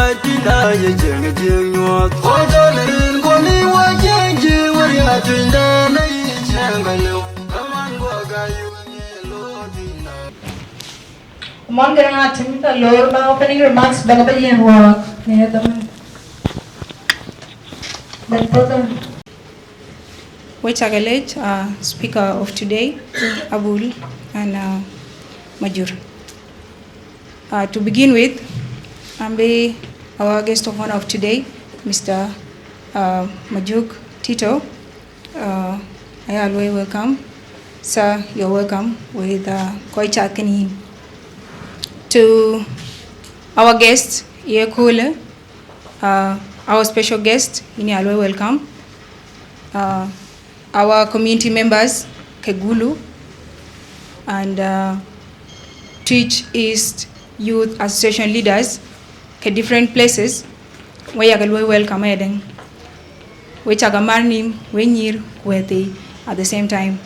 Mon dengan atim ta lor ba opening remarks ba ba yen work ne teman. Dan program. Which speaker of today, Abul and Majur. To begin with, our guest of honor of today, Mr. Majuk Tito. Ayaya, welcome. Sir, you're welcome with Koicha Keni. To our guest, Yekule, our special guest, Ayaya, welcome. Our community members, Gulu, and Twic East Youth Association leaders, different places, where you welcome Eden, which are Gamarnim, Wenyir, Kuete, at the same time.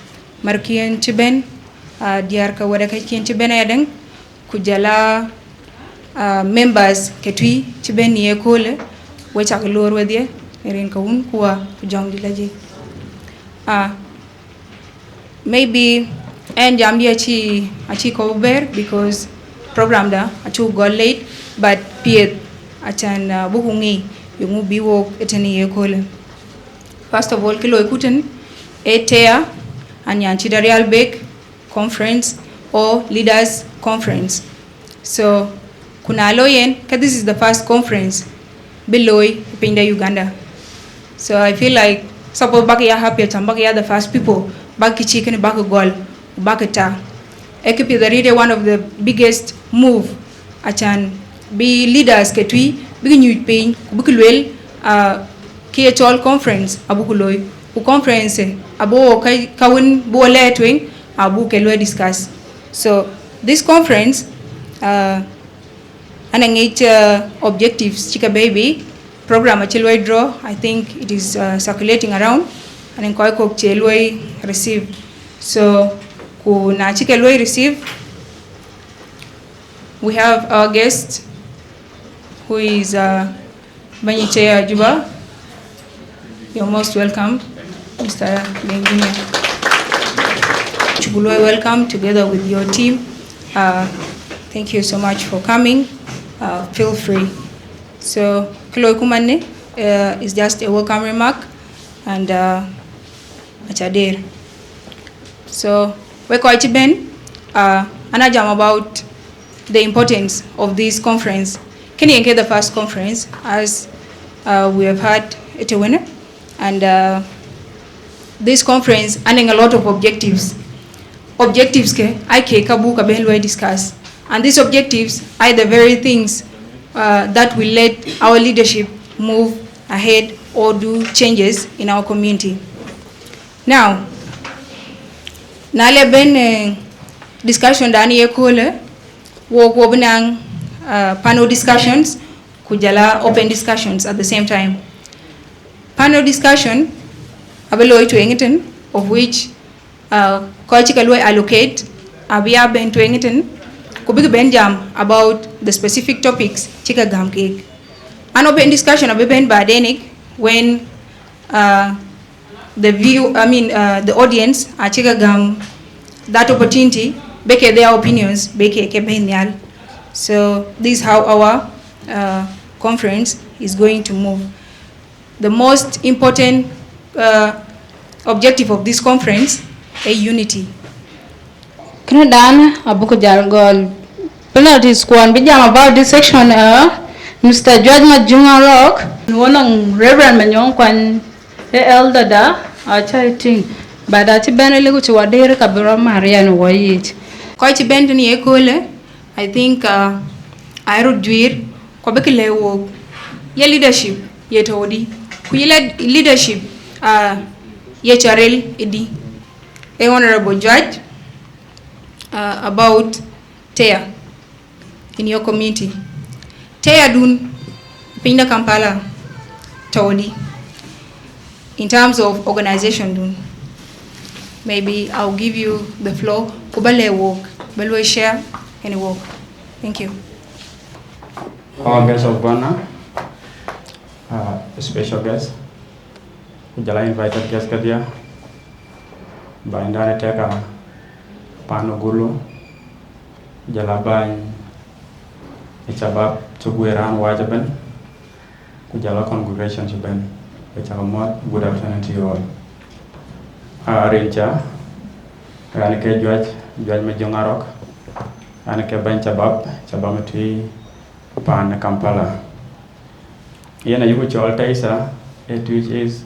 Makuen Chiben, Diaar Kawadakakin Chiben Eden, Kujala members, Ketui, Chiben Yekole, which are lower with you, Erin Kaun, Kua, Jong Dilaji. Maybe and jamdi achi cover because program da achu got late but piet achan bukungi yung biwo etani yekole. First of all kilo ekuten TEYA and yan Chidarial Bek conference or leaders conference. So kuna loyen this is the first conference below in Uganda. So I feel like suppose back ya happy back ya the first people back chicken back goal back ta equipe is really one of the biggest move achan be leaders ketui big new pain bukulwel KHL conference abukuloy ku conference abo kai kawun bo letwing abu kelwe discuss. So this conference anangate objectives chika baby program Chilway draw, I think it is circulating around and in Koikok Chilway receive. So kuna Chikelway receive. We have our guest who is Banyicheya Juba. You're most welcome, Mr. Benginia. Chugulwe, welcome together with your team. Thank you so much for coming. Feel free. So Kilo Kumane is just a welcome remark and Achadir. So we're quite ben anajam about the importance of this conference. Can you get the first conference as we have had at a winner? And this conference having a lot of objectives. Objectives ke IK Kabuka Belwe discuss. And these objectives are the very things that will let our leadership move ahead or do changes in our community. Now, nale ben discussion dani ekole wo benang panel discussions kujala open discussions at the same time. Panel discussion abelo to engiten of which koichikalwe allocate abia ben to engiten kubig benjam about the specific topics chika gam cake. An open discussion of ben badenik when the audience are chika gam that opportunity beke their opinions beke kebenyal. So this is how our conference is going to move. The most important objective of this conference is unity. Kena abuku jargol penalty squad bijam about this section Mr. George Majunga Rock wonong Reverend Manyong kwan elder da acha ting bada ti benele ku ti wadere kabira Maria no wayit ko ti bend ni ekole. I think ayro dwir ko bekele wo ye leadership ye todi ku ye leadership ye charel edi a honorable judge about TEYA in your community. TEYA dun pinda Kampala tawdi in terms of organization dun. Maybe I'll give you the floor. Kubale walk, Belwe share any walk. Thank you. Our guest of honor, special guest. Jala invited guest kadia. Baindane teka pano Gulu. Jala bain Cibat Tugueran Wajaben. Kujala congregation Juben. Good afternoon to you all. Reech, Ranike Judge Majongarok, Anike Ben Chabamati, Pan Kampala. Yana Yuchol TEYA, which is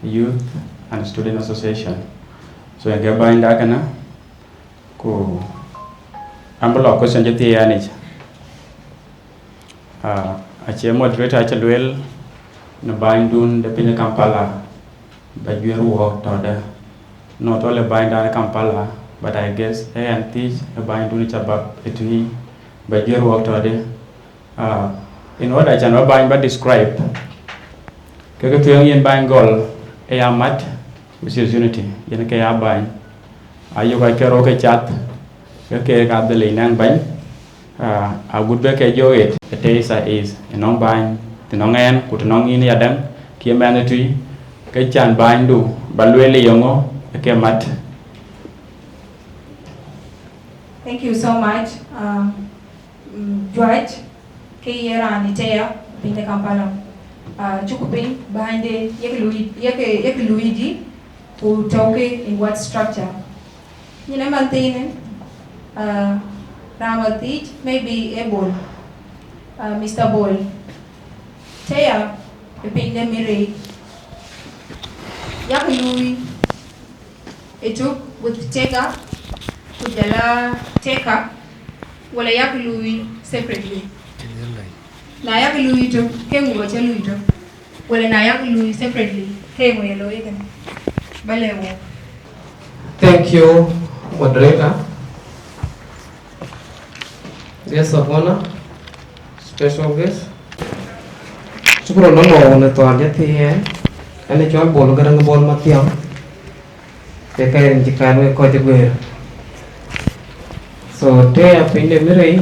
Youth and Student Association. So I get by in Dagana, go Ambolo question to TEYA. A moderator Lual Mawut the Pina Kampala, but you walk to not only bind down Kampala, but I guess and teach a bind to Cibat between by your work today. In order to not bind but describe Kakatung bind goal, a mat, which is unity, Yanaka bind. Are you like a rocket chat? Okay, got the lane bind. I would back a joy it. The TEYA is a non bind, the non end, put non in Adam, Kiamanity, Kachan bind do, Balueli Yongo. Okay, Matt. Thank you so much, George. Kayera and TEYA, Pinta Kampala. Chukupin behind the Luigi who talk in what structure. You know, maintaining Ramatich, maybe a ball, Mr. Ball. TEYA, the Pinta Miri. Yakalui. It took with Teka, Kujala Teka, Wala Yakalui separately. Nayakalui took, came with Chaluito. Wala Nayakalui separately, came with Loigan. Balewo. Thank you, moderator. Guest of honor, special guest. Supro no more on the toilet here, and the job ball got on the ball Matiam. Terekeka in Chicano Cotaguer. So TEYA Pinde Miri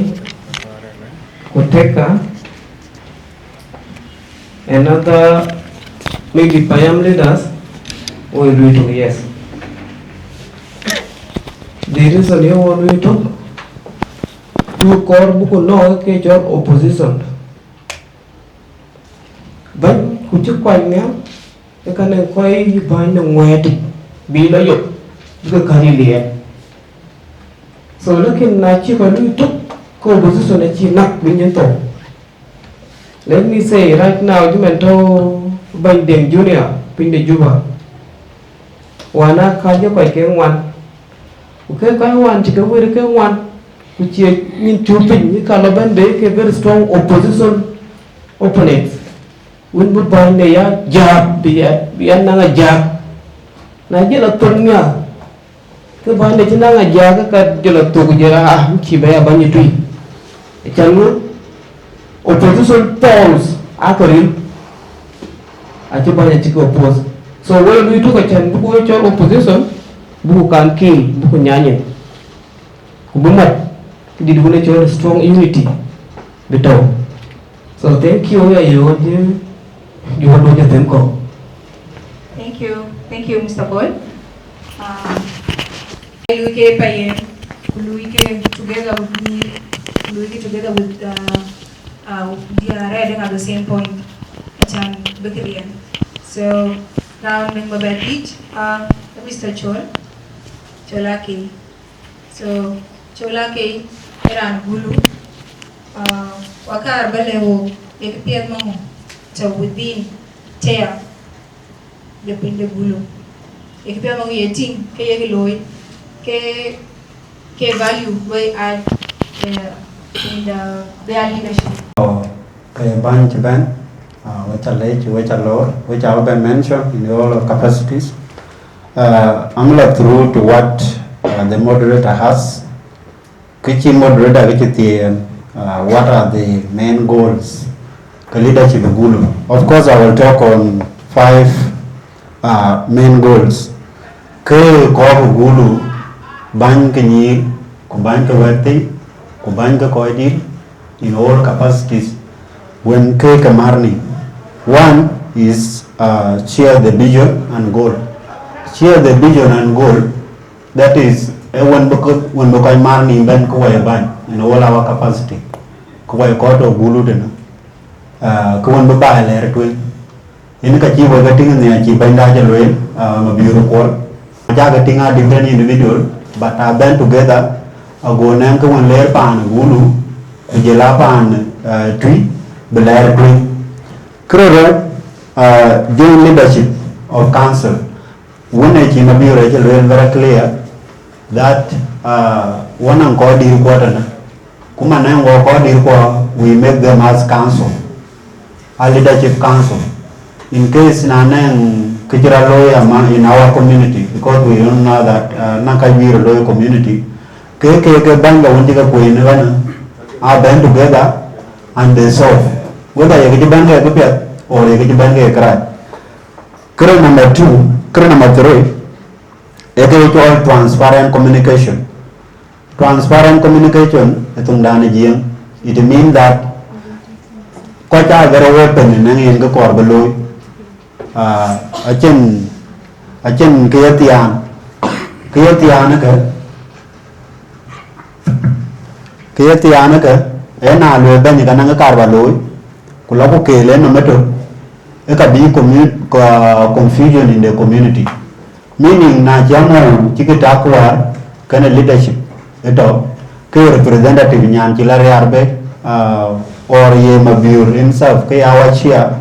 Kuteka another maybe Payam leaders will do it. Yes. There is a new one we took to call Buku no your opposition. But could you quite now? You can inquire you find a way be loyal to the so looking at you took co-position at you not Winto. Let me say right now, you mentor by them junior, Pin the Juba. Wana Kaja Paike one. Okay, one, Chicken one, which mean two pin, you can make a very strong opposition opponents. When would bind the jab, be another jab. Na jela tonya ke bande cina ngajaga ka jela to jela kibaya banyi tui chanu opposition polls akoril aci banyak ciko oppose so when we took a chan buku chol opposition buku kan kill buku nyanyi kubumat di dune chol strong unity betul so thank you ya you want to them ko. Thank you, Mr. Ball. Lukuje Mayom, Lukuje together with me, Lukuje together with Diaar at the same point. So now member Reech, Mr. Cholake. So Cholake era Gulu. Wakar Balewo, Ekpiat Mamu. So within TEYA. The Pinde Gulu. If you are eating, ke value we add in their leadership. Ban Cibat, which are late, which are low, which are been mentioned in all capacities. I'm not through to what the moderator has. Kitchen moderator, what are the main goals? The leadership of Gulu. Of course, I will talk on 5 main goals. Ke ko Gulu ban ke ni ko ban ke wati ko ban ke ko in all capacities when ke kamarni One is share the vision and goal. Share the vision and goal. That is when we money ben in all our capacity. Kuwai koto Gulu dena. Kuwan bebai le retwe. Ini kachi wa getting ni achi benda jalwe mabiru kol. Jaga tinga different individual, but band together. Go nang kuwan layer pan Gulu, kujela pan Twic, belar Twic. Kero during leadership of council, when I came up here, very clear that one and called the quarter, Kuman and walk we make them as council, a leadership council. In case Nanang Kijira lawyer in our community, because we don't know that Nakajir lawyer community, KK Banga Wundiga Queen are band together and they solve. Whether you get Banga or you get Banga cry. Current number 2, current number 3, equal transparent communication. Transparent communication, it means that Kota very open in any Korbalo. Achen Kayatianaka, Ena Luben Gananga Carvalho, Kulako Kale, no matter. There can be confusion in the community. Meaning, na jamu chikitakuar kana leadership. Ito, kaya representative nyan chilare arbe or ye mabur himself kaya awachia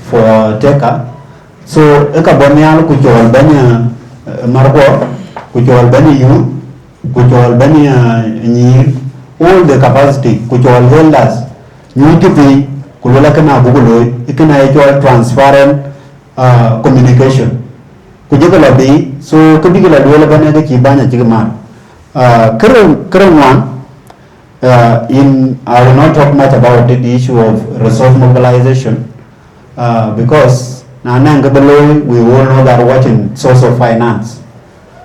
for TEYA. So, eka banyal kuchol banya margo, kuchol banya yu, kuchol banya Ciir, all the capacity, kuchol holders, new TV. Kulula kana Google, ikana actual transparent communication. Kujikala be so kubikala duela bana ke kibanya chigaman. Current one I will not talk much about the issue of resource mobilization because Nananga below we all know that watching source of finance.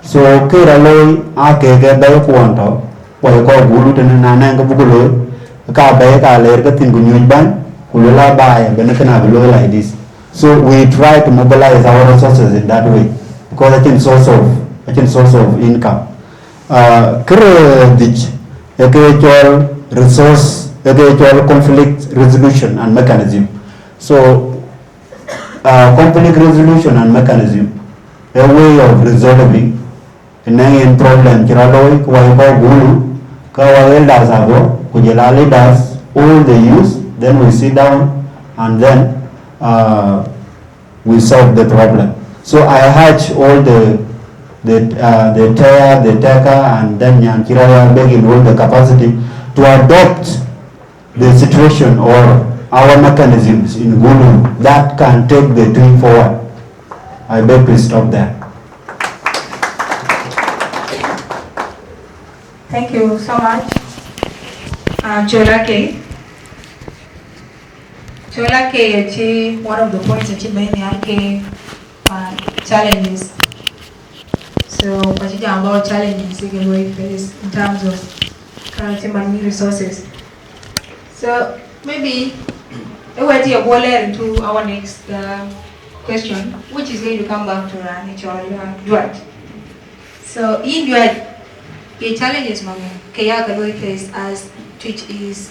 So kira loy akege bayo kuanto kwa ko Gulu tena Nananga bugulo ka bayo ka ler ka tingu nyuban. Kulula buy benefana below like this. So we try to mobilize our resources in that way because it's a source of income. Credit, actual resource, actual conflict resolution and mechanism. So conflict resolution and mechanism, a way of resolving any problem. Kiraloi kuwaiko Gulu, kawa elders ago, kujela leaders, all the youth. Then we sit down and then we solve the problem. So I urge all the TEYA, the Terekeka, and then Yankiraya begging all the capacity to adopt the situation or our mechanisms in Gulu that can take the thing forward. I beg to stop there. Thank you so much. Cholake. Cholake, one of the points that you made challenges. So, what you about challenges you can face in terms of current human resources. So, maybe we'll go into our next question, which is going to come back to Duat. So, in Duat, the challenges Kaya face as Twic is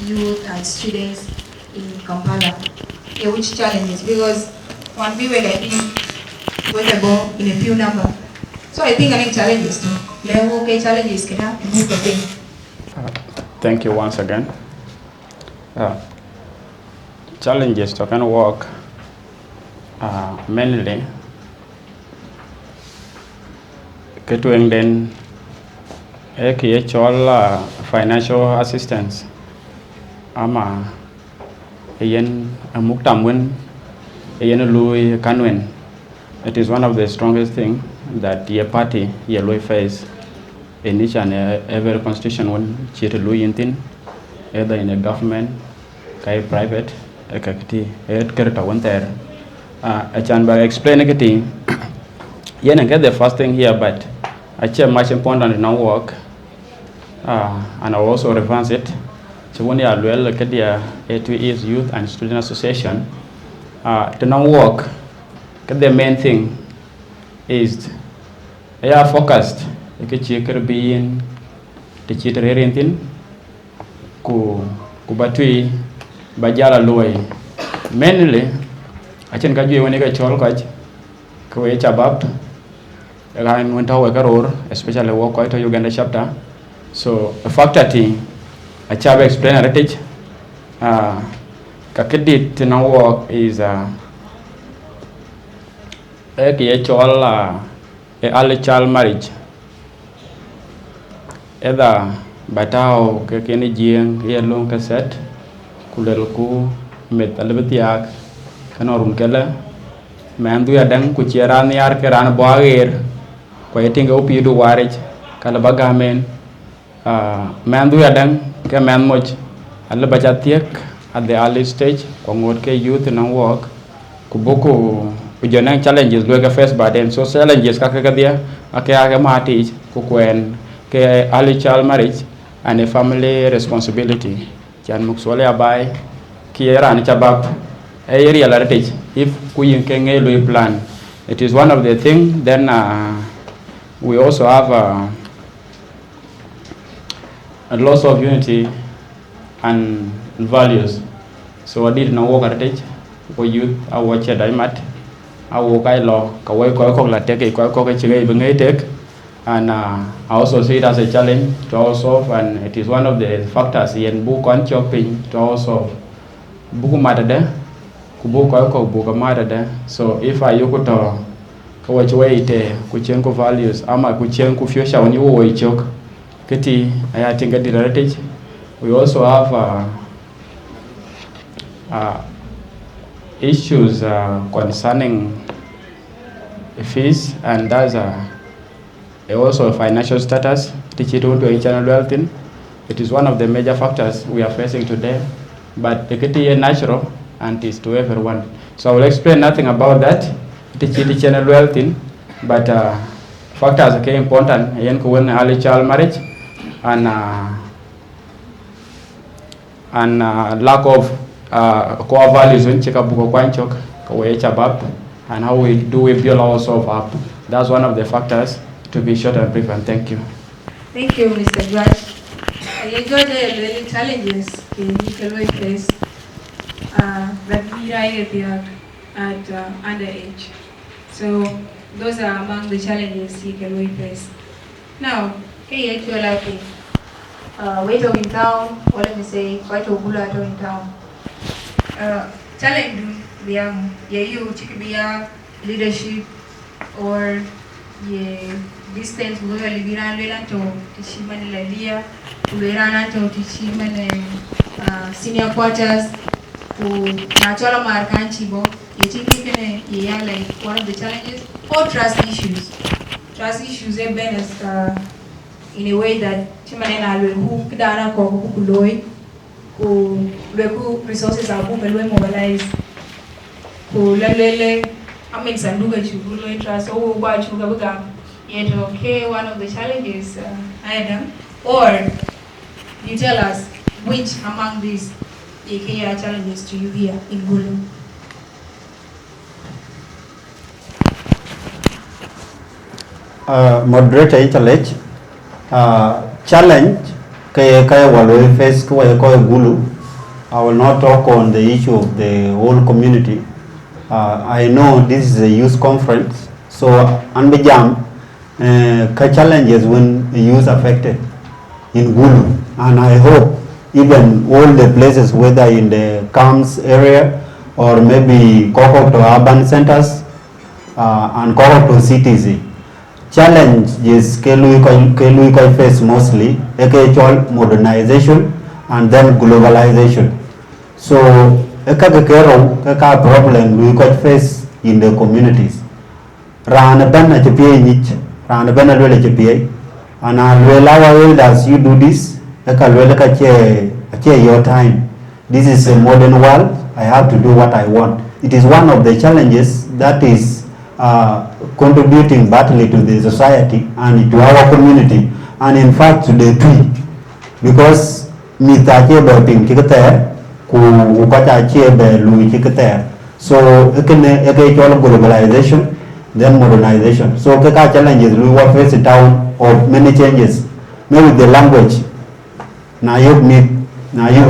youth and students in Kampala. Yeah, which challenges? Because one we were getting weather in a few number. So I think I need challenges too. Okay, challenges can happen. Thank you once again. Challenges to can work mainly getting then actual financial assistance. Ama yen muktamwen yen lui kanwen. It is one of the strongest things that your party your face in each and every constitution when cheat lui intin either in a government kai private kakati kerta one there I can explain it yen get the first thing here but I check much important in our work and I will also reverse it. So when you are well, look at the A2E's Youth and Student Association, to not work, the main thing is they are focused. You can check the being the cheater renting ku batui bajala loy mainly I can get you when you get chol coach ku chabab again went out work especially work out to Uganda chapter. So a factor thing I have explain heritage kakidit to now work is early child marriage either batao ke keni jing ye long cassette kulel ku met albetiak kanorum kala mandu ya dang ku chiran yar ke ran boager ko yetinga upi du warij kala bagamen mandu ya dang ke man moj alla bachatiek at the early stage ko ngot ke youth na work ku boko ujonang challenges lo ke face baden so challenges ka dia ake mati ku kwen ke early child marriage and a family responsibility chan muksole abai kiera ni chabab area heritage if kuyin ke ngelo plan it is one of the thing. Then we also have a loss of unity and values. So I did not work heritage for youth I watch a dimat I work I law kawai ko la take ko chige bengai take. And I also see it as a challenge to our solve, and it is one of the factors in book on chopping to our solve. Book matter there, book matter there. So if I yoko to which way it kuchenko values, ama kuchenko future when you wo chok, kiti I think at the heritage. We also have issues concerning fees, and that's also financial status, teaching to internal wealth. It is one of the major factors we are facing today, but the kitty is natural and is to everyone. So I will explain nothing about that, teaching channel wealth, but factors are important in early child marriage and lack of core values in Chikabuko Kwanchok, Chabab, and how we build ourselves up. That's one of the factors. To be short and brief, and thank you. Thank you, Mr. Judge. I enjoyed the challenges in Nicolai face that we are at underage. So those are among the challenges Nicolai face. Now, hey, you're laughing. Wait in town, or let me say, quite a Gulu in town. Challenge you leadership or distance goga libira lela to tichimane lalia kuberana to tichimane senior quarters ku nachola markanchi bo yetingi kene yeah like one of the challenges or trust issues benefits in a way that chimane na lwe who kidana ko kuloi ku leku resources are being mobilized ku lelele sanduga chugulo interest or okay, one of the challenges Adam, or you tell us which among these are challenges to you here in Gulu. Moderator challenge kaya walwe face kwa Gulu. I will not talk on the issue of the whole community. I know this is a youth conference, so unbejam challenges when youth affected in Gulu, and I hope even all the places, whether in the camps area or maybe Kokok to urban centers and Kokok to cities. Challenge is Kelui face mostly modernization and then globalization. So a problem we could face in the communities. Ran ban at a ran a ban and I will allow elders you do this. Your time. This is a modern world. I have to do what I want. It is one of the challenges that is contributing badly to the society and to our community, and in fact to the Twic, because so So globalization, then modernization. So challenges we were facing down of many changes. Maybe the language. Now you meet, now you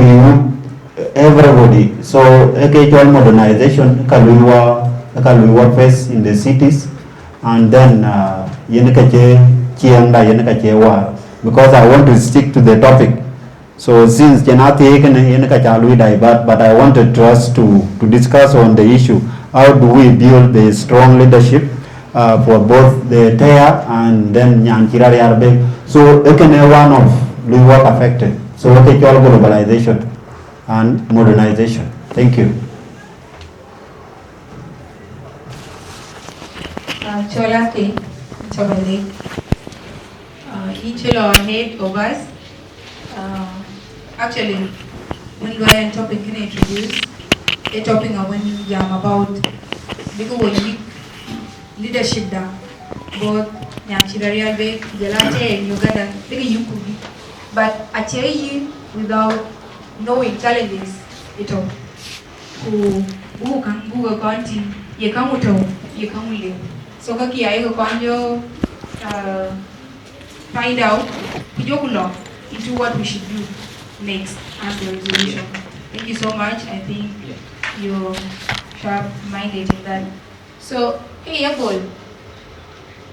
everybody. So modernization we were face in the cities, and then because I want to stick to the topic. So since Janati but I wanted us to discuss on the issue, how do we build the strong leadership for both the TEYA and then Nyankirari Arbe. So one of the work affected. So globalization and modernization. Thank you. Cholaki, Chobali. Each ahead of us. Actually, when we are topic can introduce a topic of when you about because leadership da both Nyankirari Arbe, Gelate and Uganda, you could be. But actually without knowing challenges it all. Who can Google County, you come with you come with you. So kaki I go find out into what we should do next as the resolution. Thank you so much. I think you're sharp-minded in that. So, hey, goal.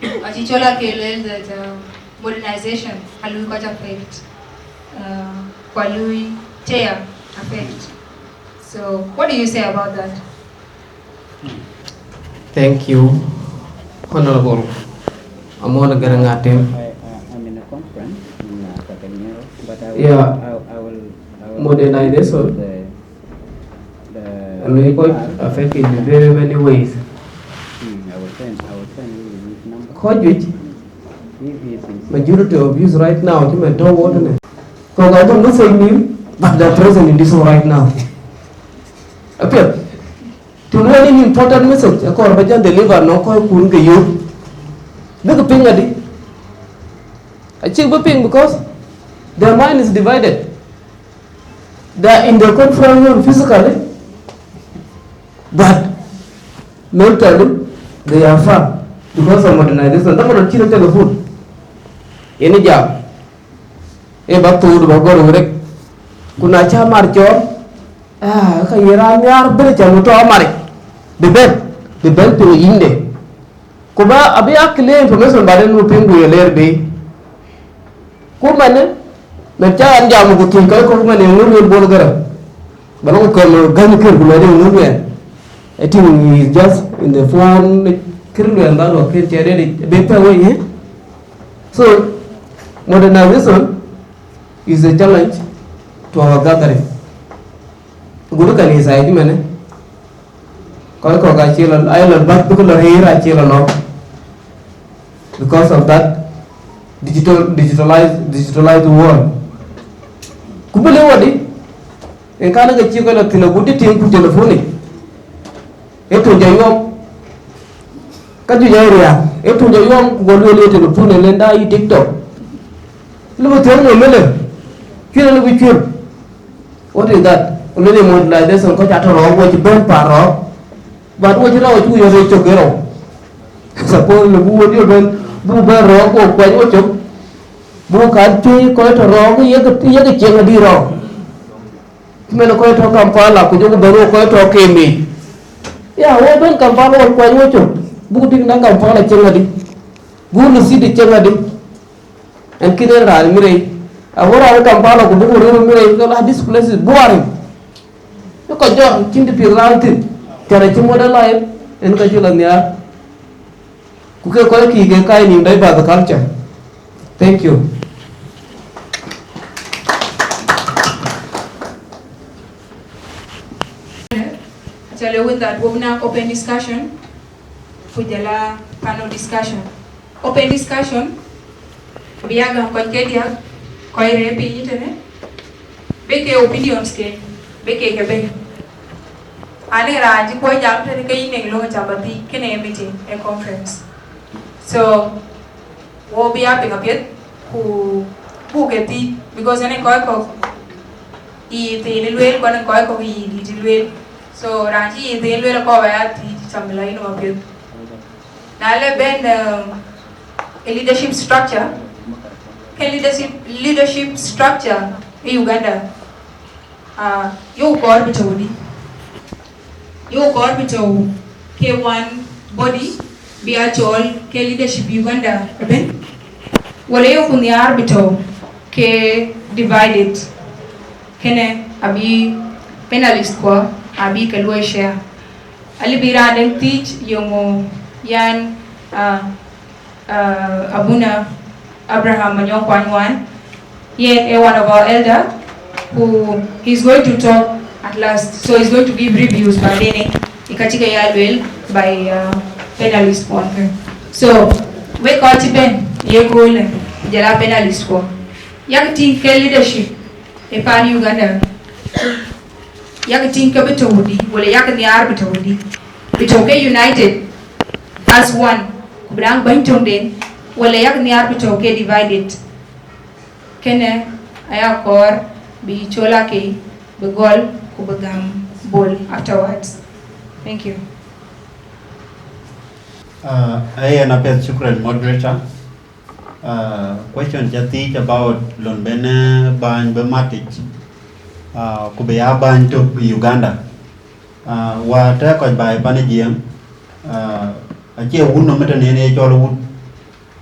Achichola Kele that modernization, Alui got affect, Kwalui TEYA affect. So, what do you say about that? Thank you, Honorable Amona Garangatim. I'm in a conference in Kakamega, but I will modernization and we could affect it in very many ways. I will send you his number. Which If majority of you right now, you may talk about it. Because I don't know for you, but they're present in this one right now. Appear. To know any important message, a corporation deliver no call couldn't get you. Look a ping at it. I check the ping because their mind is divided. They are in the conference physically, but mentally they are far because of modernization. That's what I'm telephone. Any job. Back to the Bagor. Kunacha Marjo. Kayiranyar Berichamuto Amari. The bed to Inde. Kuba Abia clear information by the new penguin Lerbe. Kumane, Nacha and Jamu King Kalkoman and Nuru Bolgara. But Uncle Ganikir, Nuru. I think he is just in the phone, Kirlu and Lalo, Kirchari, better way. So, modernization is a challenge to our gathering. Gulu can is I man. Kalkoga Children, Island, but here I chill because of that digitalized world. Kubule wadi, and can't get you a good thing telephonic. Eto Jayom Kaju area, Eto Jayom, go to the phone and lend I TikTok. Look at your miller. Kill with you. What is that? Only modernization, Achara what you burn paro. But what you know, you are to girl. Suppose the wood you burn, do burn rock or quite what you book and pay quite a wrong, you get a jelly wrong. Men quite a Kampala, could you go quite okay me? Yeah, what don't Kampala or quite what you booting the Kampala jelly. Go to see the jelly and kill her almire. I want to Kampala could do this place is boring. Look at John, Kindy Piranti. Model life and Kajulania. Kuka Koki can kind in the culture. Thank you. Tell you that we now open discussion for the panel discussion. Open discussion. Biaga Konkedia, Koire Pinitene. Beke opinions ke, Beke Kebe. Ani raji ko jam tani kay ning lo jabati kene meeting a conference. So wo be up in a bit who get because any koi ko I the lwel ko ko I So ranchi idin lwe ko ya ti chamla ino mapil. Nale ben a leadership structure. Leadership structure in Uganda. Yo kor bitodi. Yo kor bito ke one body be actual ke leadership Uganda. Ben. Wale yo kunyar bito ke divided. Kene abi penalist ko abi ke loy share. Ali bira den teach yung yan Abuna Abraham Manyok Kwanwan, yet one of our elder, who he's going to talk at last. So he's going to give reviews by Dene, Ikatika Yalwell by penalist one. So we call Ben, Yekul, Jala penalist one. Yakati ke leadership, a pan Uganda. Yakatin Kabitodi, well, Yakani Arbitodi, Bitoke united as one. Brang Bantonden, well, Yakani Arbitoke divided. Kene, Ayakor, Bi Cholake, Begol, Kubagam, Bol afterwards. Thank you. I am a Shukran moderator. Question just teach about Lonbene Ban Bematic. Kubea Ban to Uganda. What I could buy Panagium. I can't no matter any wood,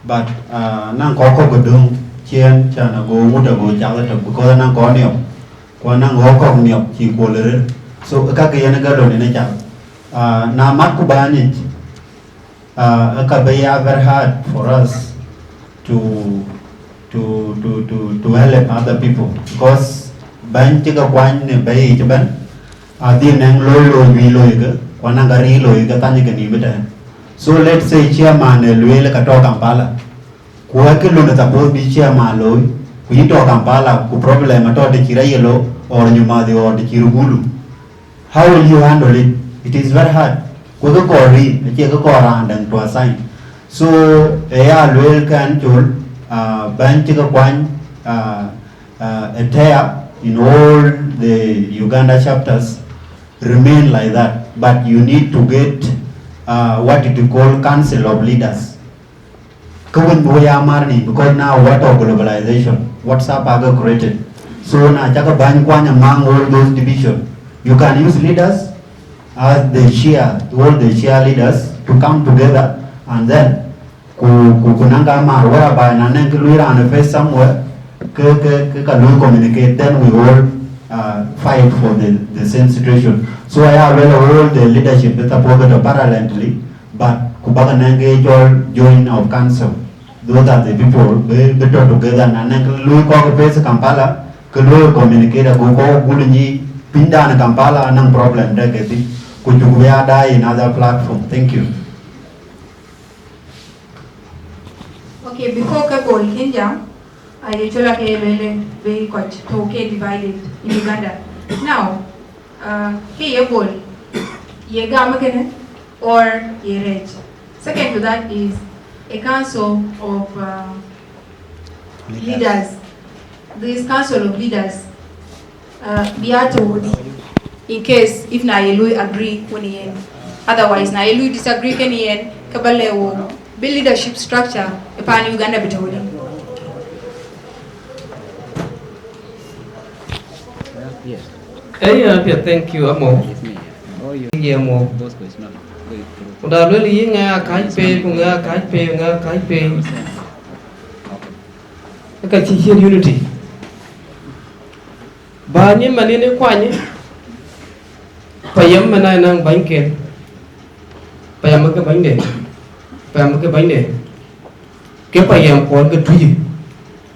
but Nan Coco Godung, Chien, Chana go wood go Jalata because Nan Corneo, Quanang Hokong Miop, Chipoler. So a Kakayanagadon in a jam. Now Makubanit, a Kabaya very hard for us to help other people because Banchiga Kwan Bay Japan, Adin Lolo Viloiga, Wanagari Loiga Tanikan. So let's say chairman Luel Kato Kampala. Kuakilo na tapo bi chairman loy, kuito Kampala ku problem ato de Kirayelo or Nyumadi or de Gulu. How will you handle it? It is very hard. Kuko kori, cheka koran and to assign. So Eya Luel can jol Banchika Kwan a TEYA in all the Uganda chapters remain like that. But you need to get what you call council of leaders. Because now what of globalization, WhatsApp Aguek created. So now Chaka Banyakwan among all those divisions. You can use leaders as the share, all the share leaders to come together and then Kukunanga Mar whereby Nanankaluira and face somewhere communicate, then we all fight for the same situation. So I have all the leadership that are parallelly, but Kubakananga join our council. Those are the people better together and then Luko face Kampala, Kulu communicate a Goko, Guluni, Pinda and Kampala and no problem. Could you die in other platform? Thank you. Okay, before Kabul, Kenya, I usually very quite okay divided in Uganda. Now, here Kabul, ye Gamakene or ye Reech. Second to that is a council of leaders. This council of leaders be told in case if Nayelu agree when he end. Otherwise, Nayelu disagree can he end. Kabale build leadership structure upon Uganda bitawodi. Yes. Thank you, Amo. Yes, me. Oh, you. Amo. Those questions not going through. Udah lu li nga kai pe. Ka chi unity. Ba ni manene kwanye. Payam mana nang banken. Payam ke bande. Payam ke bande. Ke payam kon ke tuji.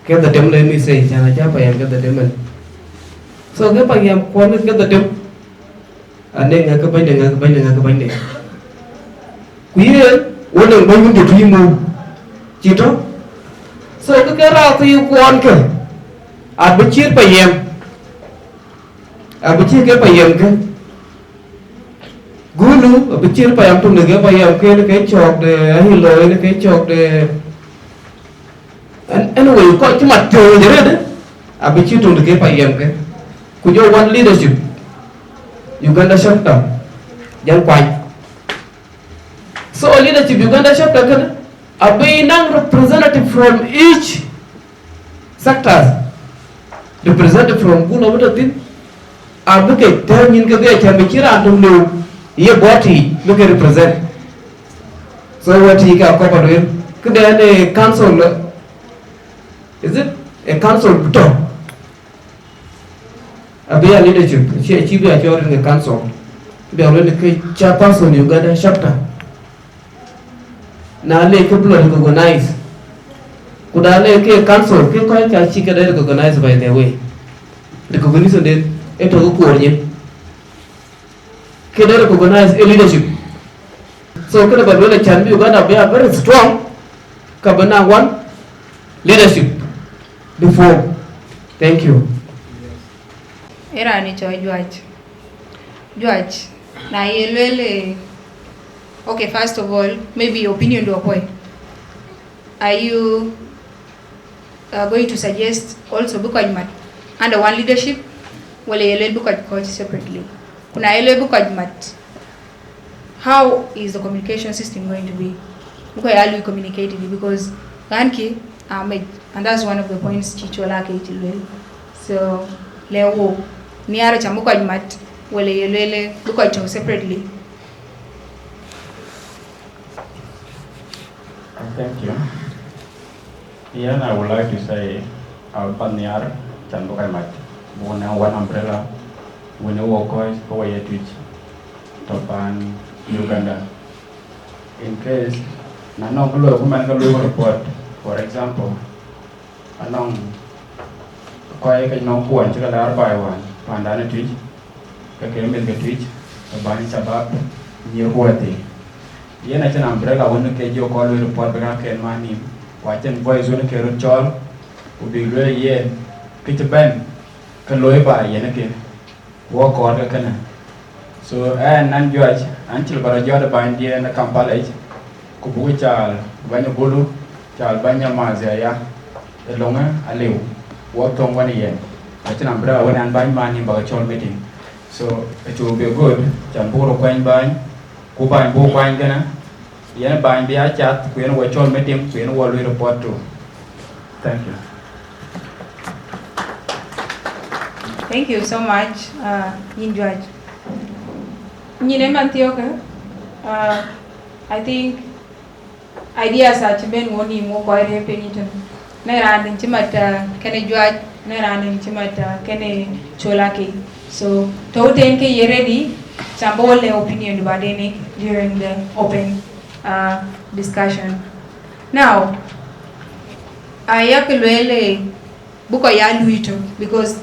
Ke da dem le mi sei jana cha payam ke da dem. So ke payam kon ke da dem. Ane nga ke bande. Kuye wonang bangun de tuji mo. Chito. So ke ra tu kon ke. Abicir payam. Abicir ke payam ke. Gulu abicir payam tu nege payam ke cái chọc de ahilo cái chọc de. Anyway, kau cuma tu je ada. Abicir tu nege payam ke. Kujo one leadership. Uganda chapter jan kwany. So leadership Uganda chapter can a being representative from each sectors, representative from Gulu Mawut, a look at them in Gai Manyok and know your body look at represent. So what he can cover with? Could there a council? Is it a council talk? A bear leadership, she achieved a job in the council. They already chairperson Uganda chapter. Now, they can recognize. Could I make a council? Can I check it recognized by their way? The recognition did it to coordinate. Can I recognize a leadership? So, could have really can be Uganda be a very strong Kabana one leadership before. Thank you. Era ni cho George. Na yelwele. Okay, first of all, maybe opinion do a point. Are you going to suggest also Bukajmat under one leadership? Well, yelwe Bukaj coach separately. Kuna yelwe Bukajmat. How is the communication system going to be? Because we communicated because Ganki Ahmed, and that's one of the points Chichola Kaitilwell. So Leo Niara Chamukajmat, well, yelwe Bukaj separately. Thank you. Here I would like to say our Diaar Chandukai Mat. One umbrella, when you walk on Twic, Topan, Uganda. In case Nano Gulu report, for example, along Quay no one, Chikalar by one, Pandana Twic, Kakamil Twic, the Bani Cibat, near Huati. Yen an umbrella when the KJ call report back and money. Watching boys when the carrot chol would be very yen. Peter Ben can loy by yen again. Walk on the cannon. So, and non judge until Baraja bind the and the Kampalage. Kubu child, Banya Gulu, child Banya Mazaya, the longer a live. Walked on 1 yen. Watching umbrella when and buy money by a chol meeting. So, it will be good. Jamboro coin buying. Kuba and Bokwine Gana, Yen by the chat, Queen Wachol meeting, Queen Wall report to. Thank you. Thank you so much, Yin George. Antioka, I think ideas are to be one more quite happening. Naran and Chimata, Kenny George, Naran and Chimata, Kenny Cholaki. So, Totenke, you ready? Sample opinion about any during the open discussion. Now, I yakulele bukoya luito because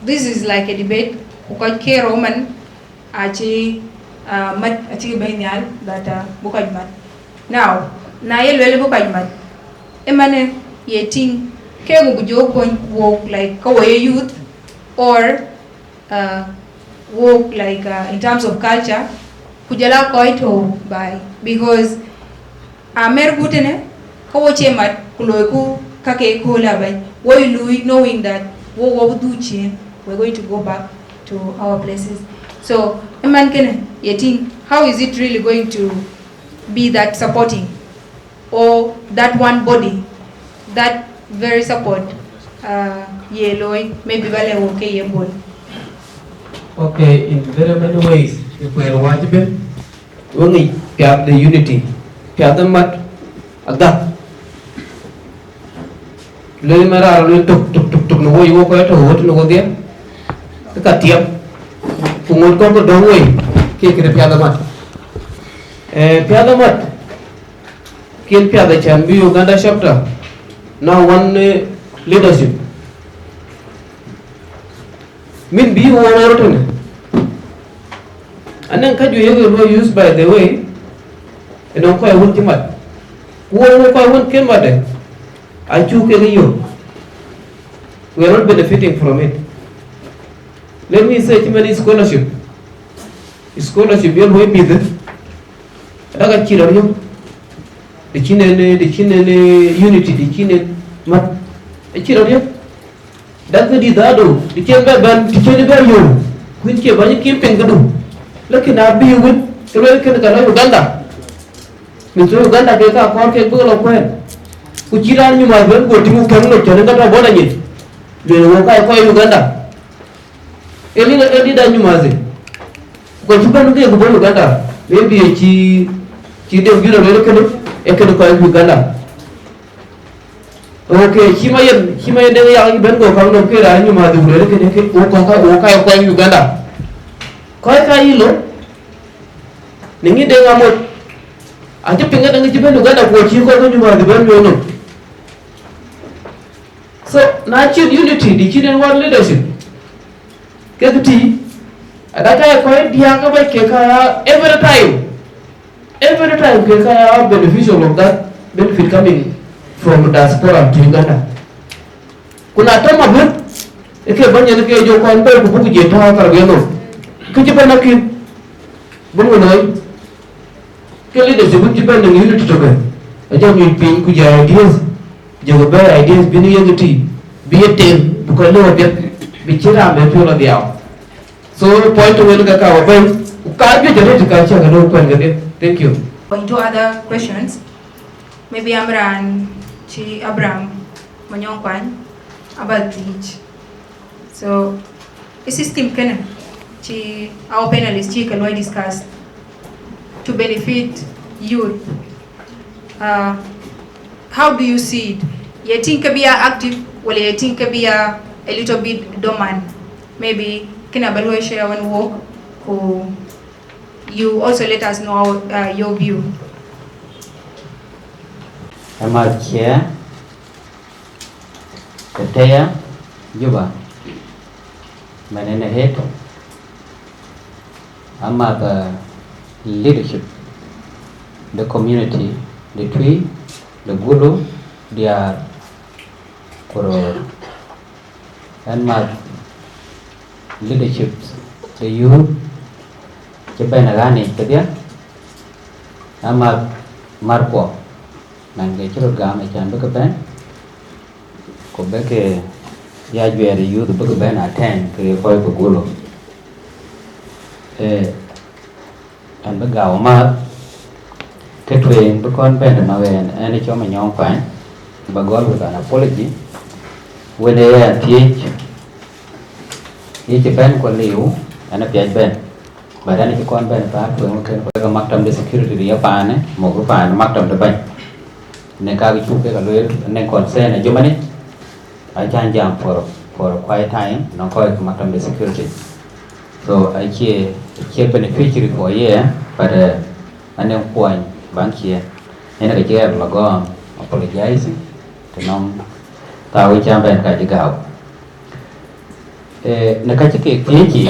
this is like a debate. Bukoke Roman achi mat achi benyal that bukajmat. Now, na yelwele bukajmat. Emmanuel yeting ke mubujo work like kawaye youth or work like in terms of culture kujala koito by because amer gutene kawoche mat kuloku kake kola by what you knowing that what do change we're going to go back to our places. So man can yeting how is it really going to be that supporting or that one body that very support yellow maybe vale okay yebol. Okay, in very many ways, if we are watching, we have the unity, we have the mat, Aguek. Lemara will took no way, walk out of what no there. The Katiam, who would come the wrong way, kick the Piadamat. Piadamat, kill Piada Chan, be Uganda chapter. Now one leadership. Mean be one out and then can you ever used by the way and don't quite want him at one quite want came at it. I took you. We are not benefiting from it. Let me say to many scholarship. Scholarship you're going to be there. I got Ciir, the chin unity, the chin mat a Ciir. That's the Didado, the Chamber Ban, the Chamber you, which you buy camping to do. lekin abi win kelo ken kana Uganda mitu Uganda ke ka ko ke bulo kwen ku jiran ni ma ben go timu kan no chone ngata bona nyi le wo ka ko Uganda eli da nyumaze ko chuba no ke go Uganda maybe ci dem biro le ken e ken ko Uganda okay himayen de ya ben go kan no ke ra nyumaze le ken ke wo ka ko Uganda ko ka yilo ningi de ngamot aja pingat ngi jiben Uganda ko ci ko nyumaze ben no so natural unity di ci den war leadership kekti ada kaya ko dia ka ba ke kaya every time ke kaya beneficial of that benefit coming from diaspora to Uganda kuna to mabut ke banya ke jo ko pe ku bu je ta tar geno ke ci bana ki bu noy ke leadership ci ben ngi unity to be aja ñu pin ku ja ideas jego be ideas bi ni yëngati bi yettel bu ko lewo bet bi ci rambe piola diaw so point to win ka wa bay ka bi jere ka ci ga do ko ngade thank you. Going to other questions, maybe Amran chi Abraham Manyong Kwan about Reech. So the system can chi our panelists chi can we discuss to benefit youth. How do you see it? You think be active, or you think be a little bit dormant? Maybe can I share one work, or you also let us know your view. I'm out here. The TEYA, Juba. My name is Head. I'm at the leadership, the community, the Twic, the Gulu, Diaar, and my leadership, the youth, Cibat dia, amat Marco, nangge curut gam ikan berkeban, ko beke ya jual youth berkeban attend ke koi Gulu, an bergaul mat, ketuin berkon pen Mawen, ane cuma Manyong pan, bagol bukan apology, when they are teach, each pen ko liu, ane piaj pen. Badan itu kon ben pa tu mungkin ko maktam de security dia pa ne mo ko pa maktam de ban ne ka gi chuke ka loir ne kon se ne jomani a jan jam for quiet time no ko maktam de security so I ke beneficiary ko ye pada ane point ban ke ene ka ke la go apologize to nom ta wi jam ben ka ji gao ne ka ke ki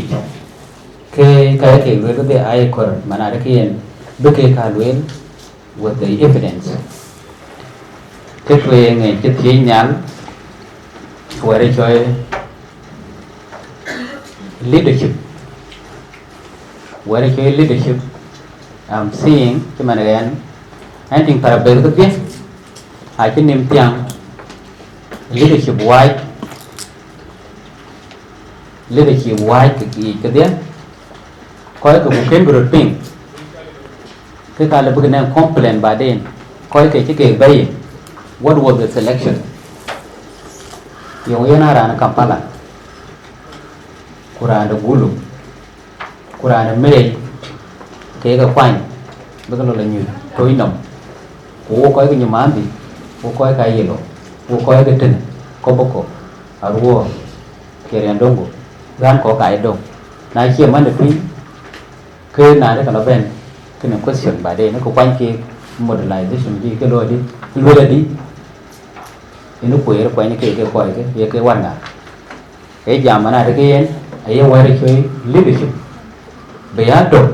ke kaya ke luel be ay kor mana da ke buke ka luel with the evidence ke tue nge ke thi nyal ware choy leadership I'm seeing ke mana gan anting para bel ke pin ha ke nim tiang leadership wide ke dia koi ke bukan berping, ke kalau bukan komplain badan, koi ke cik bayi, what was the selection? Yang yana rana Kampala, kurang ada Gulu, kurang ada Mei, ke kapan, bukan lo lanjut, toinam, koi ke nyamandi, koi ke yelo, koi ke ten, koboko, arwo, kerian dongo, gan kau kai dong, na cie mana tu? Ke na de kana ben kena question ba de na ko kwan ke modelization di ke lo di inu ko yer kwan ke ko ke ye ke wanga e jamana de ke yen aye wari ke leadership be ya do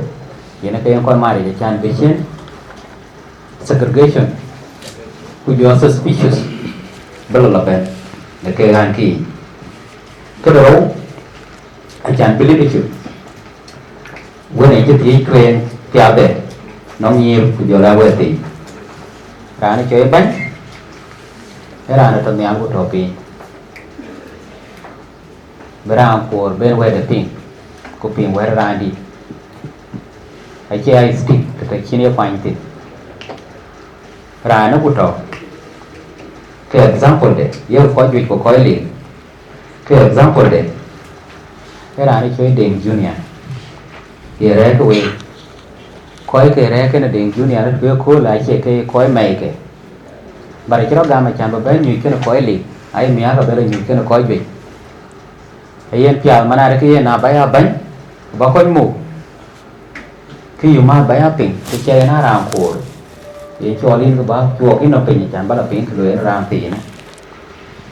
yena ke ko mari de chan be chen segregation ku jo suspicious belo la ben de ke han ki ke do a chan be leadership when I get the train, Tiabe, no near to your laboratory. Rana chơi bánh, Rana to the Angu Topi. Brown for Ben Weather Pink, copying where Randy. Achia stick to China pointed. Rana put off. For example, you for you for coiling. For example, Rani Ding Junior. He read away. Koi ke reckon a Ding Junior will call like a koi make it. But I cannot gamma chamber ben you can coil. I am Yaga Bell you can coil it. A yen Pia Manaraki and Abaya Ben, Bakoi move. Khi mà bay áp pin cái chơi nó làm khổ để cho lên cái bao chuột cái nó pin chẳng bao là pin cái lưỡi làm tiền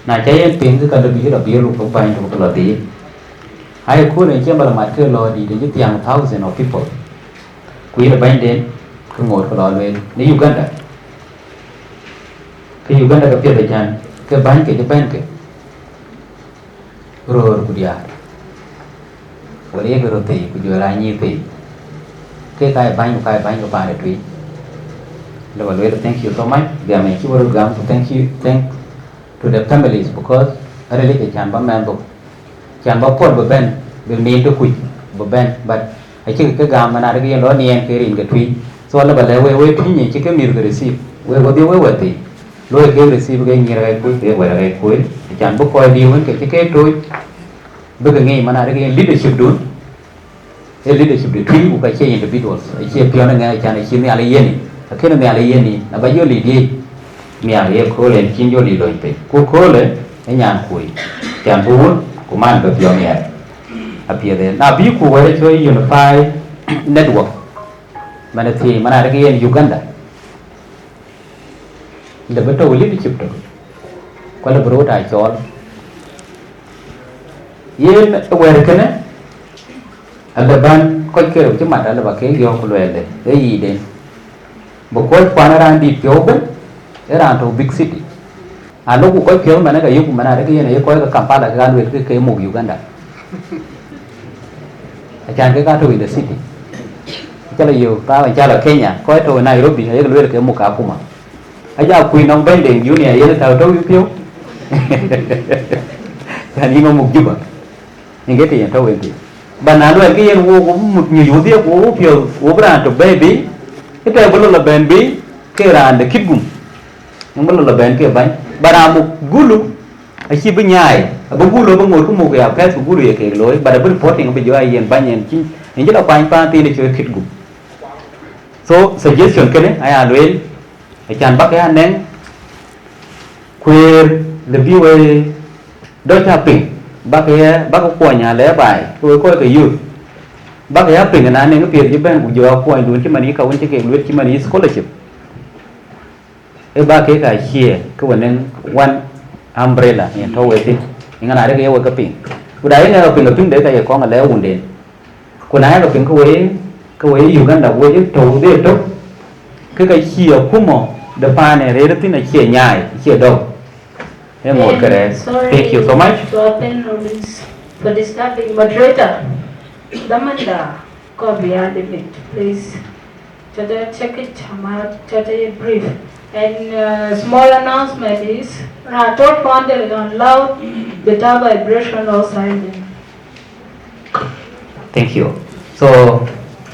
này chơi pin cái cần bị lục không bay trong cái lưỡi hay khu này chơi bao là mặt cái lò đi để giúp tiền thousands of people quý là bay đến cái ngồi cái lò lên nếu Uganda cái Uganda cái tiền để chăn cái bán cái rồi của Diaar rồi cái rồi thì của giờ lại như thì cái banyak của bạn để Twic. Level thank you so much. They are making sure to thank to the families because really cái chàng bám men chàng bám phun bờ bên to quit bờ bên but I think cái gam mà nãy cái lo niên cái rin cái Twic. So level we pin như cái mir cái receive we có điều we thì lôi cái receive cái như cái cuối cái cuối chàng bám coi điều cái thôi bây giờ nghe mà nãy cái leadership đúng leadership the Twic của cái individuals cái pion ngay chàng cái Ayaya khi nó Ayaya là bao nhiêu lì Ayaya khô lên chín vô lì rồi vậy cô khô lên cái nhà khui chàng buôn của man được pion này appear there now bí của cái chơi unify network mà thì mà là cái Uganda là bắt đầu leadership đó qua là bro đại chọn yên aware cái này ada ban koi ke ru cuma ada bakai yo kulwele ei den bokoi panaran di pioben era to big city alo ku koi pio mana ga yu mana re ke ne koi ka Kampala ga lu ke mu Uganda acan ke ka to in the city chala yu ta cha la Kenya koi to Nairobi ne lu ke mu ka kuma aja kui nong ben den junior ye ta to pio kan ni mu Juba nge ti to wen ti Banana cái yên wo cũng một nhiều điều wo phiêu wo bran to baby cái tay bolo là baby cái ra để kít gum nhưng bolo là baby cái bánh bara một Gulu ai chỉ bên nhai bên Gulu bên ngồi cũng một cái của Gulu cái lối bara bên reporting bên dưới yên bánh yên chín những cái là bánh party để chơi kít gum so suggestion cái này ai à luyện ai chán bắt cái anh nén queer review đôi cha pin bác có nhà lẽ bài tôi coi cái youth bác ấy pin cái này cái việc như bên của giờ coi luôn chứ mà đi cầu chứ cái luôn chứ mà đi scholarship bác cái chia cái vấn đề one umbrella này thôi vậy thì những cái này cái pin cái đấy là pin của chúng để cái con là lẽ ổn định cái này là pin cái Uganda cái trâu để trâu cái chia cũng mà the pan này đấy là chia nhai chia đâu. Thank you so much. For disturbing moderator, Damanda, Kobia limit, please. Check it out, brief. And small announcement is, Ratot founded on loud, beta vibration or silent. Thank you. So,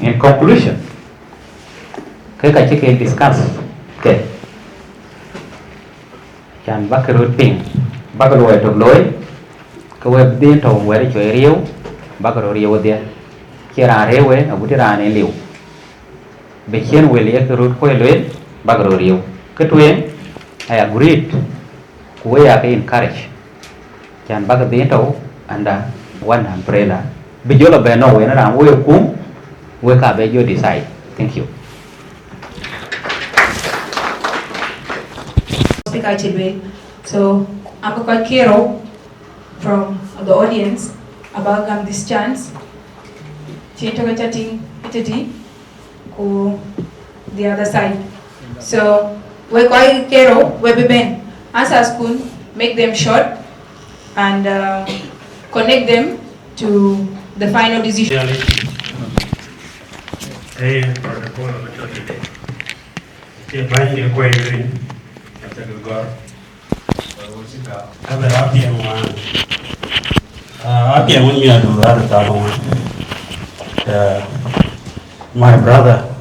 in conclusion, cái check discuss. Okay. Chan bác cái ping bác cái đuôi trục lối cái web điên trầu web để chơi riêu bác cái riêu đi kia ra riêu ấy ở bút ra này liu bị khiến web liệt cái root quay lối bác cái riêu cái tuyến I agreed của cái encourage chan bác cái điên trầu under one umbrella bây giờ là bên nào nó làm web cũng web cả bây giờ decide. Thank you. So I'm quite careful from the audience about this chance. Change chatting to the other side. So we're quite careful. We've been as a school, make them short and connect them to the final decision. my brother,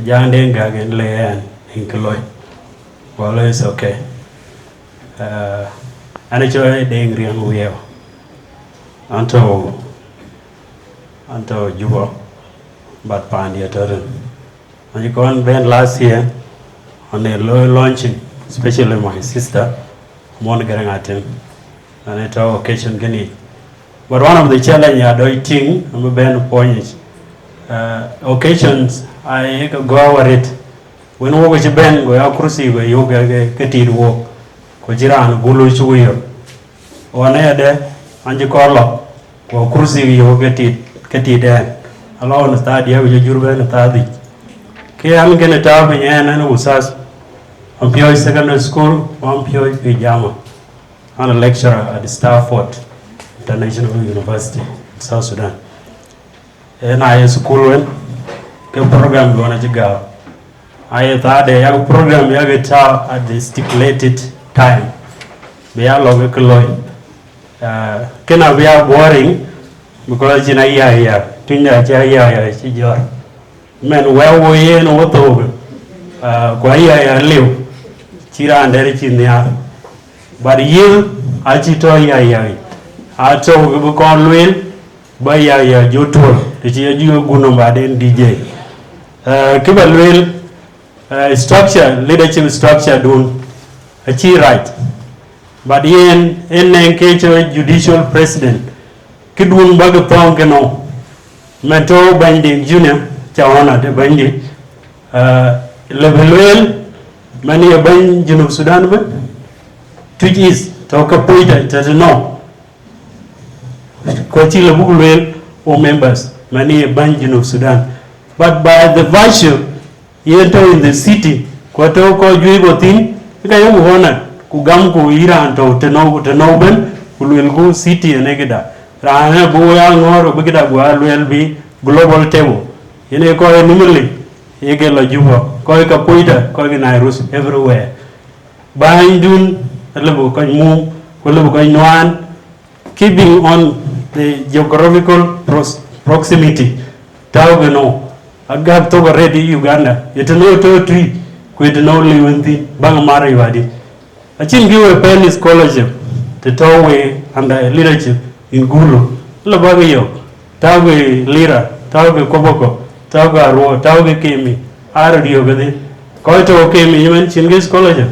John Dinka and Leanne in Kaloi. Well, it's okay. And it's a dang real wheel until Juba, but Pandia Turn. And you gone been last year on a low launching, especially my sister, Monica Atem, and at our occasion Guinea. But one of the challenges I do I'm a band point occasions I go over it. When we go Ben, go out cruising, we yoga get it walk. Kojiran, Gulu Chuyo. One there, and you call up, go cruising, you get it there. Allow the study, you Jurban and Tadi. Okay, I'm going to tell me, and was us. I'm pure secondary school, one pure pajama. I'm a lecturer at Stafford International University, South Sudan. And I school when the program going to go. I thought the program you get at the stipulated time. We are logical. Can I be boring because in Ayaya, Tinja Ayaya, Ciir. Men well we in what over. Ayaya live. Chira and Reech in the but you, Achito Ayaya. I told you call Lual by Ayaya, you told the Chiaju Gunumbaden DJ. Kabulo structure, leadership structure don't achieve right. But in engage judicial president, Kidwun Bagatong Gano, Mentor Binding Junior, Chawana de Bindi, Level many a Banjin of Sudan, Twic is Tokapoita, doesn't know. Quachila Bull or members, many a Banjin of Sudan. But by the virtue, you enter in the city, Quatoko Juigotin, Kayam Hona, Kugamko Iran to Tenoben, Ulgu City and Egeda. Rana Boyang or Bigida will be global table. In a call Nimule, Egela Juba, Koika Poita, Koinairus everywhere. Bindun, a level Koimu, Kulabukainoan, keeping on the geographical proximity. Taugano. Agab to already Uganda. Yet no tree, quit no living the Bangamari Vadi. I think you a penny scholarship to Toway under leadership in Gulu. Labagayo, Tauge Lira, Tauge Koboko, Tauge Aro, Tauge Kemi, Aradio Gadi, Koito Kemi, even Chinggis scholarship.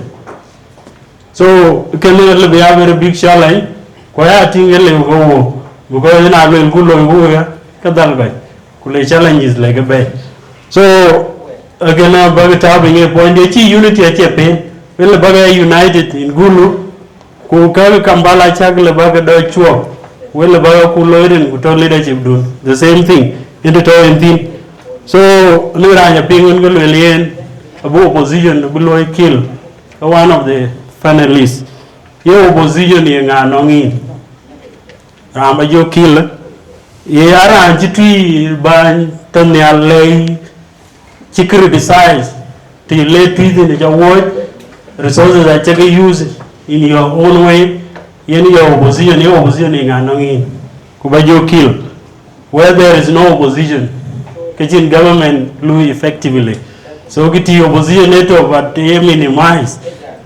So, can you be a very big challenge? Quieting a little go because then I will Gulu Kadalgai. Kule challenges like a bed. So again, Bagata being a point, unity at a pain, will Baga united in Gulu, Kuka Kambala Chakla Baga Chua, will Baga Kuloid with all leadership do the same thing in the toy thing. So Luranya Ping and Guellei, above opposition, below kill one of the finalists. Your opposition in Ngong Ramajo kill. Yara Jitui Ban Tanyale Chikri decides to lay tweet in the word resources that you use in your own way, in your opposition in Ngong Kubajo kill. Where there is no opposition, Kachin government blew effectively. So get the opposition network but they minimize.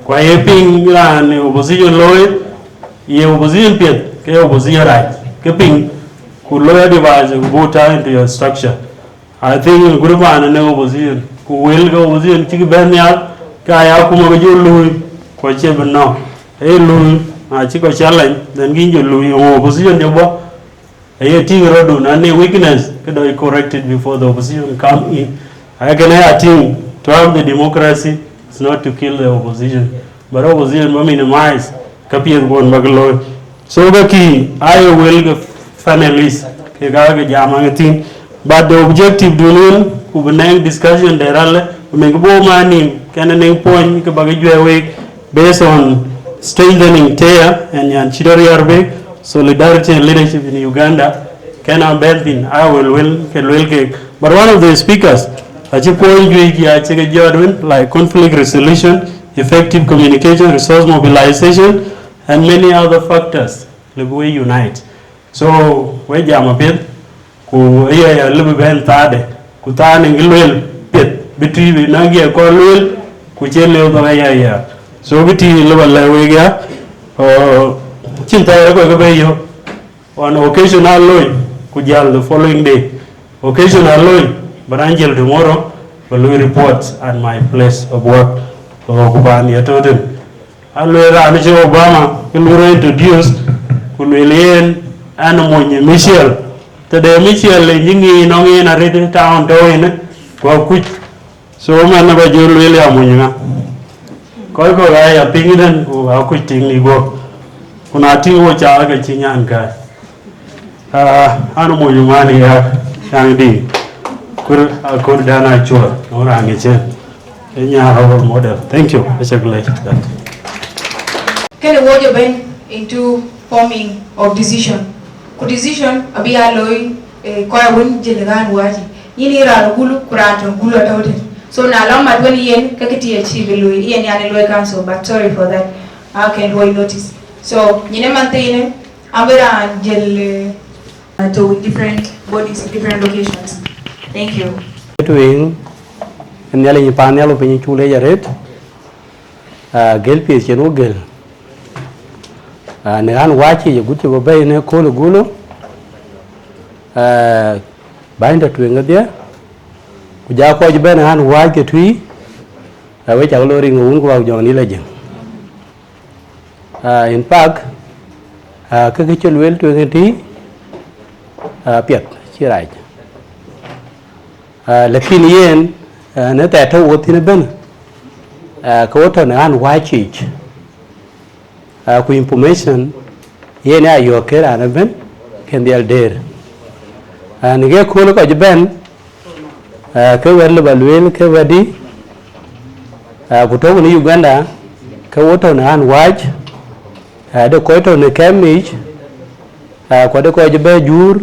Kwa ping and opposition law, ye opposition pit, opposition right. Keeping could lawyer devise a vote into your structure. I think good man and opposition who will go opposition Chikibania, Kaya Kumaju Louis, Quacheben now. Hey Louis, I chick a challenge, then give you Louis opposition the work. A thing rodun and a weakness could be corrected before the opposition come in. I can have a thing to have the democracy, it's not to kill the opposition, but opposition will minimize Kapian Bon Magalo. So the key, I will finalists, but the objective doing Kubanang discussion there make money can point based on strengthening TEYA and Yanchidori solidarity and leadership in Uganda can abandon I will but one of the speakers like conflict resolution, effective communication, resource mobilization and many other factors we unite. So we jam a bit ku iya libu ben tade kutani ngilwel pet bitri bi nangi ko lwel ku chele do Ayaya so biti leba lewe ga chinta ko be yo on occasional loy ku jal the following day occasional loy but angel tomorrow will report at my place of work ko ban ya to den alwera ni Obama will introduce kulwelien an monye Michel today Michel yingi no ngi na red town to in ko ku so man ba jol wele amunya ko ga ya pingidan ko ku tingi go kuna tingo cha ga chinyan ka an monye mani ya yang di kur dana chua ora ngi chen enya our model. Thank you. Can award your ben into forming of decision. Ku decision abia loy ko won jelegan waji yini ra gulu kurata gulu atawte so na lama dwani yen kakiti achieve loy yen yani loy council but sorry for that how can we notice so nyine mantene abera jel to different bodies different locations. Thank you. Doing and yelling panel of any chule yaret gel piece you know gel negan wachi you good to obey in a call Gulu bind it to India Kujako Ben and Wag a tree which are loading Ungo Johnny Legend. In fact, Kakachel will to a tea Piet, she right. Lakini yen Natato what in a ben Kotan and white cheech. Ku information yena yo kera na ben can be there and ge ko ko ben ke werle balwel ke wadi ku to ni Uganda ke woto na an waj de ko to ne kemich ko de ko be jur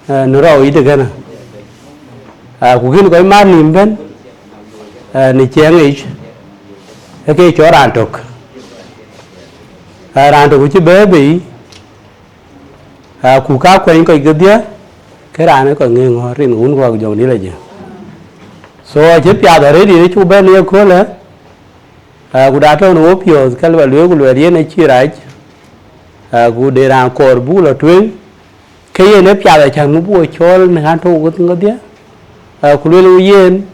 no raw ide gana ku gin ko mar nim ben ni chengich ke choran tok rando ku bebe ku ka kwen ko gdia ke rane ko ngi ngorin un ko jo ni leje so je pya da re di chu ben ye ko le ku da to no pyo kal ba le ku le ye ne chi raj ku de ran kor bu lo twen ke ye ne pya da chan mu bu chol ne han to ko ngdia ku le yen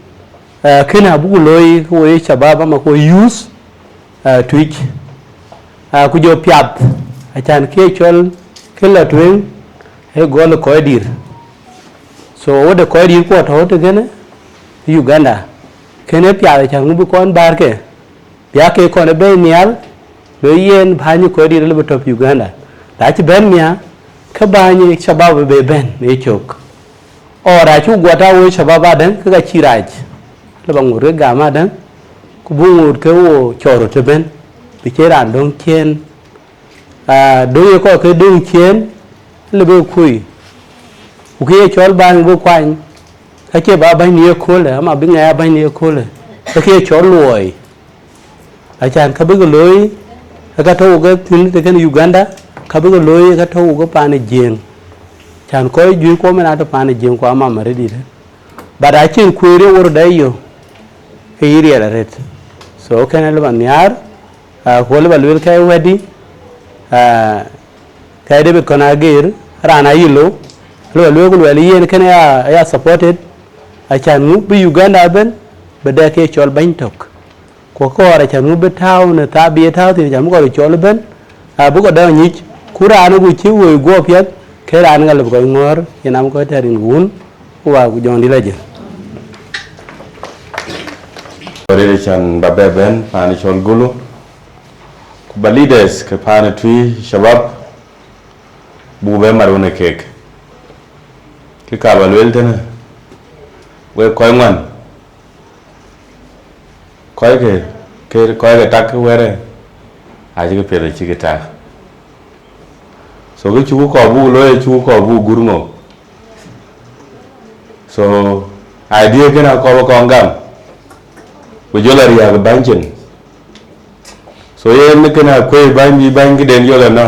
ke na bu loi ko ye shababa ma ko use Twic ku jo piat achan ke chol ke la twen he gol ko dir so wode ko dir ko to gene Uganda kene piat achan ngu kon bar ke ya ke ko ne be nial do yen bhanyu ko dir le top Uganda da ci ben mia ka bani shabab be ben ne chok ora chu gwata wo shababa dan ka ci raj le bangu re gama dan ku bungur ke wo choro te ben bi ran dong chen do ko ke dong chen le be kui ku ke chol ban bo kwan ka ke ba ban ni ko le ma bi nga ban ni ko le ka ke chol loi a chan ka bi loi ka to ga tin te kan Uganda ka bi loi ka to ga pa ne jeng chan ko ju ko me na to pa ne jeng ko ma ma re di ba da chin ku re wor dai yo ke yiri ala ret so kan le ban yar ko le ba lul kai wedi kai de ko na gir rana yilo lo lo ko le yen kan ya supported a chan mu bi Uganda ben be da ke chol ban tok ko ko ra chan mu be taw ne ta bi taw ti chan mu ko chol ben bu ko da ni kura na gu chi wo go pyat ke ran ngal ko ngor yenam ko tarin gun wa gu jon di la je Chan babeben pani chol Gulu ba leaders ke pani tui shabab bube marune kek ki ka ba lweltene we koy ngwan koy ke tak were aji ke pele chi ke ta so ke chu ko bu lo e chu ko bu gurmo so idea ke na ko ngam we jolari ya banchen so ye me kana kwe bangi den yola no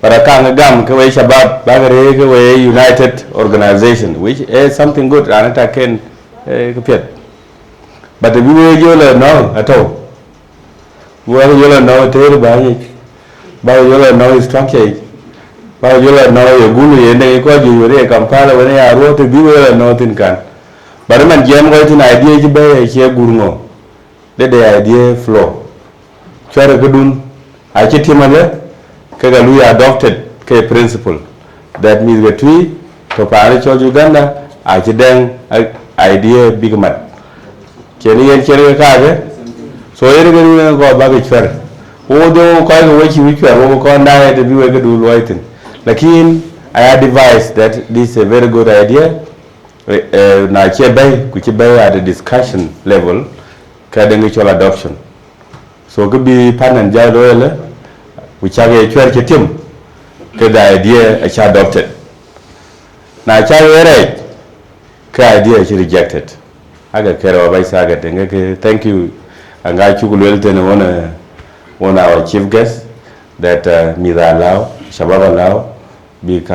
But I can't gam Kawai Cibat, Bagare, Kawai United Organization, which is something good, and I can get. But we will know at all. We will know Tail by you know structure. By you know your Gulu, and they call you Kampala when I wrote to be well nothing can. But I'm going to idea to buy a share Guru. Let the idea flow. Chara Gudun, I check him Kagalu adopted K principle. That means the tree to Parish of Uganda, I then idea big man. Kenny and Cherry Kaga. So everybody will go back fair. Although quite a way you are overcome diet to be able to do writing. Like I advise that this is a very good idea. Na chebe, which at the discussion level, mutual adoption. So could be pan and jar which are a church team. The idea is adopted. Now child idea is rejected. I got care of Sagat. Thank you. And I took one our chief guest that Mida allow, Shabab allow,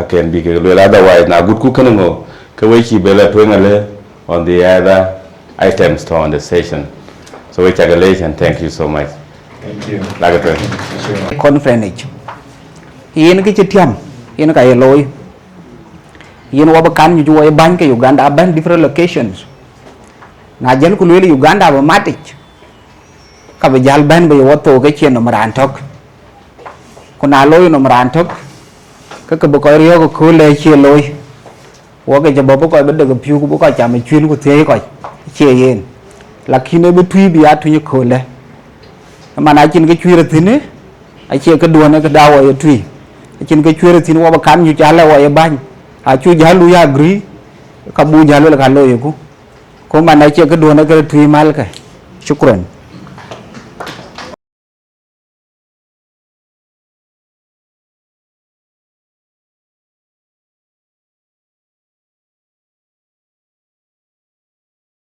can be otherwise now good cooking or Kawachi Bella Twingale on the other items on the session. So we and thank you so much. Thank you. Conference. Yen cái tiam, yen cái lôi. Yen wabakan you a bank Uganda, ban different locations. Na jen kulili Uganda ba matic. Ka ba jal ban ba wato cái chuyện no marantok. Kuna lôi no marantok. Ka ba ko riyo ko kule chi lôi. Wa cái jabo ko ba de piu ko ko cham chuyên ko thế ko. Che yen. Lakini be tui bi atu ni kule. Mà nãy trên cái chuyên thế này, ai chơi cái đùa này cái đau ở tùy, trên cái chuyên thế này qua cán như chả là ở ban, chui giá lui agree, kabu giá lui là cả lôi cũng, mà nãy chơi cái đùa này cái tùy mal cái, shukran.